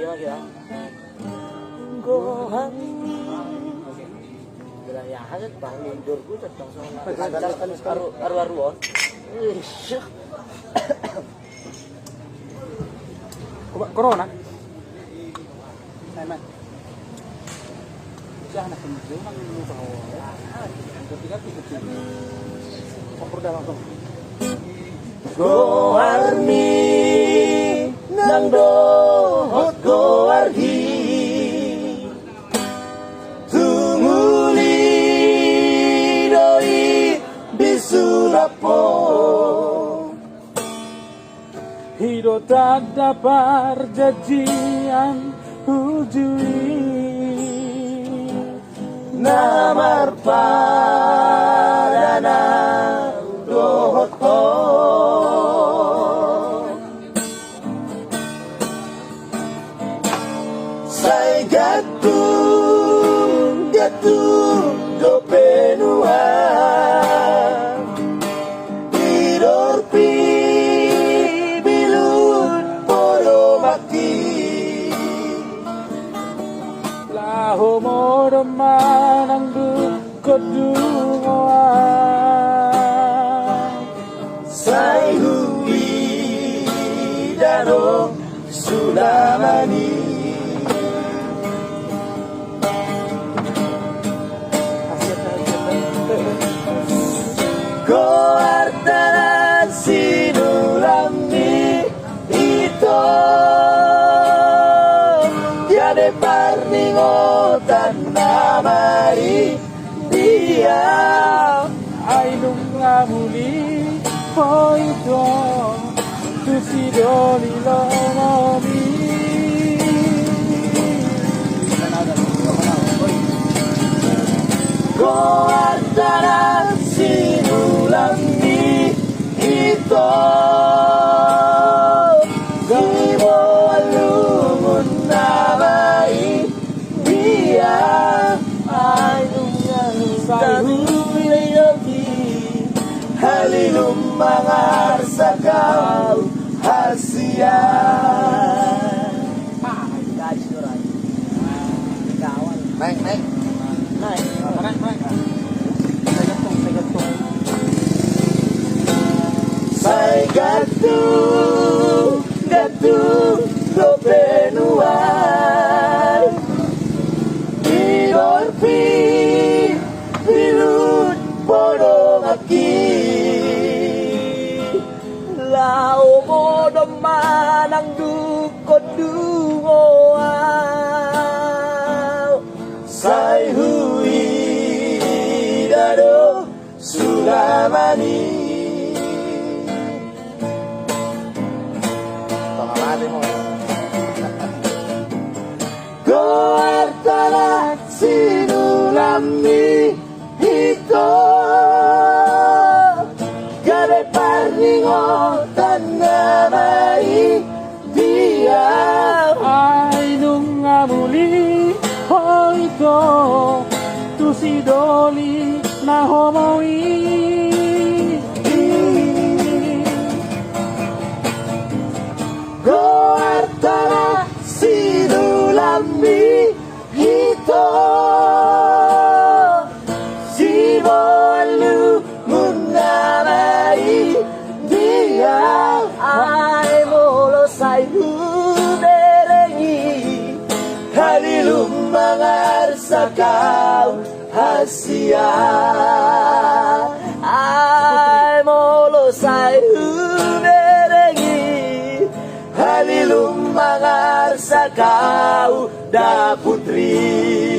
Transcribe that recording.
lagi ya. Gohan. Bilang ya hasil bang mundur gue tetap sama. Lancarkan aru-aruan. Corona. Simon. Siya na kumito ng lupa ko. Ketika pikir kompor dalam dong. Go army nang dohot go arhi tumuli doi bisulapo Hidup tak dapat perjanjian ujui namar padana dohot ho say gatung do penua idorpi bilun poro mati laho mo naman ang dukot-dunguan say hui dano sulamani Koartanan sinulami ito Tiade parningotan namari dia ay nung muli po ito tu si doli lomi Koartanan sinulami ito Gibo alumun namai dia ay nungyari halilum mangar sa kau hasian naik say gatung do penuan idorpi bilut podong aki lao mo naman ang dukot dungoan say hui dado sulamani Koartala sinulami ito Gade parningotan namai dia ay nung muli po ito tu si doli na homo'i Koartala sinulami ito Sibo alu munamai dia ay molo say huderengi halilum mangar sa kau hasia ay molo say huderengi halilum mangar sa kau da putri